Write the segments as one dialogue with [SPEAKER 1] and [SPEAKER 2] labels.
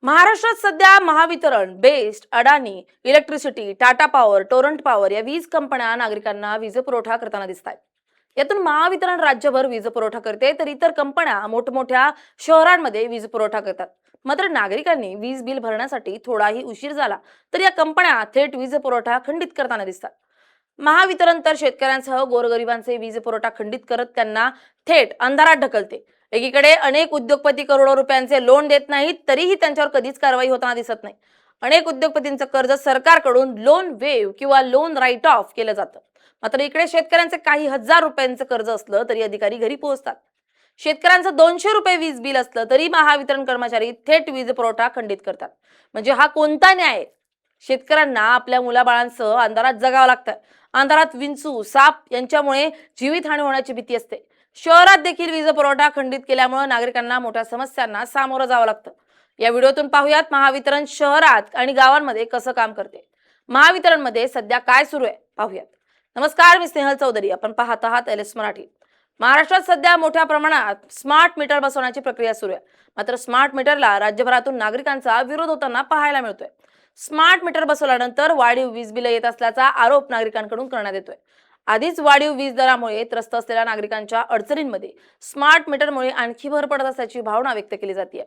[SPEAKER 1] महाराष्ट्रात सध्या Mahavitaran, BEST, Adani, electricity, Tata power, Torrent power या वीज कंपन्या नागरिकांना वीज पुरवठा करताना दिसत आहेत. यातून महावितरण राज्यभर वीज पुरवठा करते, तर इतर कंपन्या मोठमोठ्या शहरांमध्ये वीज पुरवठा करतात. मात्र नागरिकांनी वीज बिल भरण्यासाठी थोडाही उशीर झाला तर या कंपन्या थेट वीज पुरवठा खंडित करताना दिसतात. महावितरण तर शेतकऱ्यांसह गोरगरिबांचे वीज पुरवठा खंडित करत त्यांना थेट अंधारात ढकलते. एकीकडे अनेक उद्योगपती करोडो रुपयांचे लोन देत नाहीत, तरीही त्यांच्यावर कधीच कारवाई होताना दिसत नाही. अनेक उद्योगपतींचं कर्ज सरकारकडून लोन वेव किंवा लोन राईट ऑफ केलं जातं. मात्र इकडे शेतकऱ्यांचे काही हजार रुपयांचं कर्ज असलं तरी अधिकारी घरी पोहोचतात. शेतकऱ्यांचं 200 रुपये वीज बिल असलं तरी महावितरण कर्मचारी थेट वीज पुरवठा खंडित करतात. म्हणजे हा कोणता न्याय? शेतकऱ्यांना आपल्या मुलाबाळांसह अंधारात जगावं लागतं. अंधारात विंचू, साप यांच्यामुळे जीवितहानी होण्याची भीती असते. शहरात देखील वीज पुरवठा खंडित केल्यामुळे नागरिकांना मोठ्या समस्यांना सामोरं जावं लागतं. या व्हिडिओतून पाहूयात महावितरण शहरात आणि गावांमध्ये कसं काम करते. महावितरणमध्ये सध्या काय सुरू आहे पाहूयात. नमस्कार, मी स्नेहल चौधरी. आपण पाहत आहात एलएस मराठी. महाराष्ट्रात सध्या मोठ्या प्रमाणात स्मार्ट मीटर बसवण्याची प्रक्रिया सुरू आहे. मात्र स्मार्ट मीटरला राज्यभरातून नागरिकांचा विरोध होताना पाहायला मिळतोय. स्मार्ट मीटर बसवल्यानंतर वाढीव वीज बिल येत असल्याचा आरोप नागरिकांकडून करण्यात येतोय. आधीच वाढीव वीज दरामुळे त्रस्त असलेल्या नागरिकांच्या अडचणींमध्ये स्मार्ट मीटरमुळे आणखी भर पडत असल्याची भावना व्यक्त केली जाते.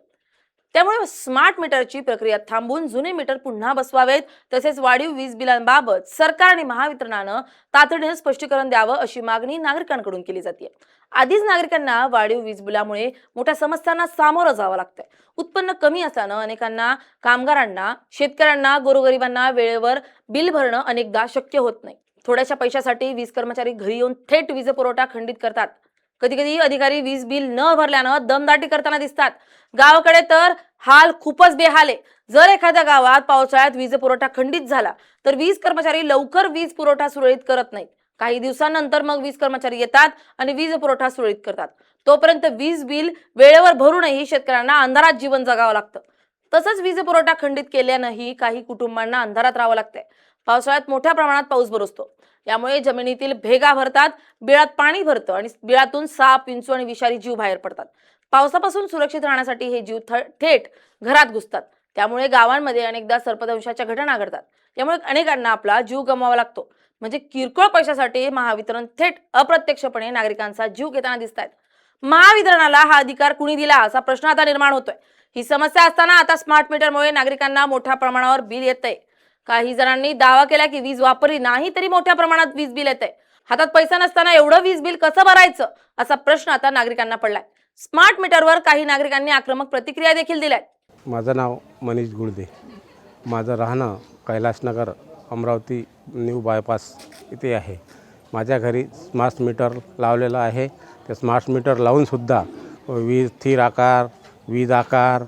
[SPEAKER 1] त्यामुळे स्मार्ट मीटरची प्रक्रिया थांबवून जुने मीटर पुन्हा बसवावेत. तसेच वाढीव वीज बिलांबाबत सरकार आणि महावितरणानं तातडीने स्पष्टीकरण द्यावं अशी मागणी नागरिकांकडून केली जाते. आधीच नागरिकांना वाढीव वीज बिलामुळे मोठ्या समस्यांना सामोरं जावं लागतंय. उत्पन्न कमी असल्यानं अनेकांना, कामगारांना, शेतकऱ्यांना, गोरगरिबांना वेळेवर बिल भरणं अनेकदा शक्य होत नाही. थोड्याशा पैशासाठी वीज कर्मचारी घरी येऊन थेट वीज पुरवठा खंडित करतात. कधी कधी अधिकारी वीज बिल न भरल्यानं दमदाटी करताना दिसतात. गावाकडे तर हाल खूपच बेहाल आहे. जर एखाद्या गावात पावसाळ्यात वीज पुरवठा खंडित झाला तर वीज कर्मचारी लवकर वीज पुरवठा सुरळीत करत नाहीत. काही दिवसांनंतर मग वीज कर्मचारी येतात आणि वीज पुरवठा सुरळीत करतात. तोपर्यंत वीज बिल वेळेवर भरूनही शेतकऱ्यांना अंधारात जीवन जगावं लागतं. तसंच वीज पुरवठा खंडित केल्यानंही काही कुटुंबांना अंधारात राहावं लागतंय. पावसाळ्यात मोठ्या प्रमाणात पाऊस बरसतो. यामुळे जमिनीतील भेगा भरतात, बिळात पाणी भरतं आणि बिळातून साप, विंचू आणि विषारी जीव बाहेर पडतात. पावसापासून सुरक्षित राहण्यासाठी हे जीव थेट घरात घुसतात. त्यामुळे गावांमध्ये अनेकदा सर्पदंशाच्या घटना घडतात. यामुळे अनेकांना आपला जीव गमवावा लागतो. म्हणजे किरकोळ पैशासाठी महावितरण थेट अप्रत्यक्षपणे नागरिकांचा जीव घेताना दिसत आहेत. महावितरणाला हा अधिकार कुणी दिला असा प्रश्न आता निर्माण होतोय. ही समस्या असताना आता स्मार्ट मीटरमुळे नागरिकांना मोठ्या प्रमाणावर बिल येतंय. काही जणांनी दावा केला की वीज वापरली नाही तरी मोठ्या प्रमाणात वीज बिल येतंय. हातात पैसा नसताना एवढं वीज बिल कसं भरायचं असा प्रश्न आता नागरिकांना पडलाय. स्मार्ट मीटरवर काही नागरिकांनी आक्रमक प्रतिक्रिया देखील दिल्यात.
[SPEAKER 2] माझं नाव मनीष गुळदे. माझं राहणं कैलासनगर, अमरावती न्यू बायपास इथे आहे. माझ्या घरी स्मार्ट मीटर लावलेलं आहे. ते स्मार्ट मीटर लावूनसुद्धा वीज स्थिर आकार, वीज आकार,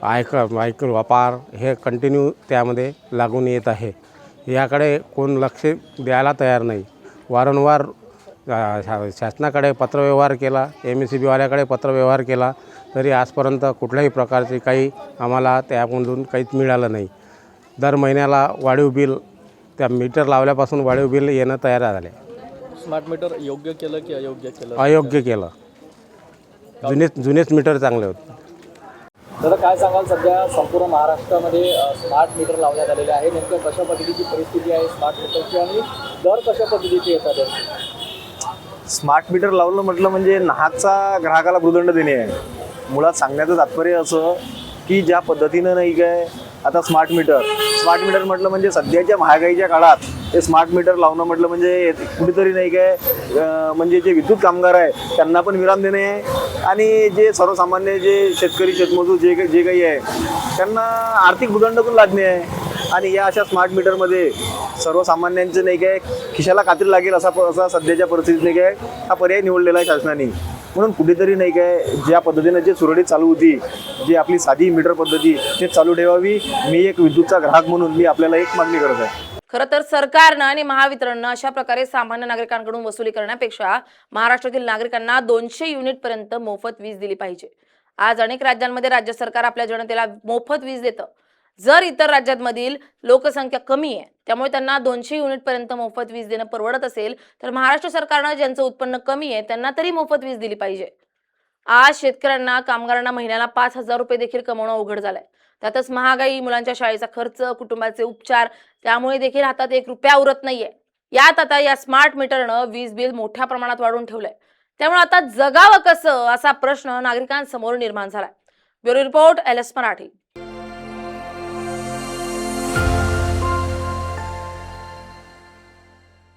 [SPEAKER 2] आयकर वापर हे कंटिन्यू त्यामध्ये लागून येत आहे. याकडे कोण लक्ष द्यायला तयार नाही. वारंवार शासनाकडे पत्रव्यवहार केला, MSEBीवाल्याकडे पत्रव्यवहार केला, तरी आजपर्यंत कुठल्याही प्रकारचे काही आम्हाला त्यामधून काहीच मिळालं नाही. दर महिन्याला वाढीव बिल, त्या मीटर लावल्यापासून वाढीव बिल येणं तयार झाले.
[SPEAKER 3] स्मार्ट मीटर योग्य केलं की अयोग्य केलं?
[SPEAKER 2] अयोग्य केलं. जुनेच मीटर चांगले होते.
[SPEAKER 3] तर काय सांगाल, सध्या संपूर्ण महाराष्ट्रामध्ये स्मार्ट मीटर लावण्यात आलेले आहे. नेमकं कशा पद्धतीची परिस्थिती आहे स्मार्ट मीटरची आणि दर कशा पद्धतीचे येतात?
[SPEAKER 4] स्मार्ट मीटर लावलं म्हटलं म्हणजे नाहकचा ग्राहकाला भूदंड देणे आहे. मुळात सांगण्याचं तात्पर्य असं की ज्या पद्धतीनं नाही काय आता स्मार्ट मीटर म्हटलं म्हणजे सध्याच्या महागाईच्या काळात ते स्मार्ट मीटर लावणं म्हटलं म्हणजे कुठेतरी नाही काय म्हणजे जे विद्युत कामगार आहे त्यांना पण विराम देणे आहे आणि जे सर्वसामान्य जे शेतकरी, शेतमजूर जे काही आहे त्यांना आर्थिक भूदंडातून लागणे आहे. आणि या अशा स्मार्ट मीटरमध्ये सर्वसामान्यांचं नाही काय खिशाला कात्री लागेल असा सध्याच्या परिस्थितीत नाही काय हा पर्याय निवडलेला आहे शासनाने. म्हणून कुठेतरी नाही काय ज्या पद्धतीनं जे सुरळीत चालू होती, जी आपली साधी मीटर पद्धती ते चालू ठेवावी. मी एक विद्युतचा ग्राहक म्हणून मी आपल्याला एक मागणी करत आहे.
[SPEAKER 1] खरं तर सरकारनं आणि महावितरणनं अशा प्रकारे सामान्य नागरिकांकडून वसुली करण्यापेक्षा महाराष्ट्रातील नागरिकांना 200 युनिट पर्यंत मोफत वीज दिली पाहिजे. आज अनेक राज्यांमध्ये राज्य सरकार आपल्या जनतेला मोफत वीज देतं. जर इतर राज्यांमधील लोकसंख्या कमी आहे त्यामुळे त्यांना 200 युनिट पर्यंत मोफत वीज देणं परवडत असेल तर महाराष्ट्र सरकारनं ज्यांचं उत्पन्न कमी आहे त्यांना तरी मोफत वीज दिली पाहिजे. आज शेतकऱ्यांना, कामगारांना महिन्याला 5,000 रुपये देखील कमवणं अवघड झालंय. त्यातच महागाई, मुलांच्या शाळेचा खर्च, कुटुंबाचे उपचार, त्यामुळे देखील हातात ₹1 उरत नाहीये. यात आता या स्मार्ट मीटरनं वीज बिल मोठ्या प्रमाणात वाढवून ठेवलंय. त्यामुळे आता जगावं कसं असा प्रश्न नागरिकांसमोर निर्माण झालाय. Bureau report LS Marathi.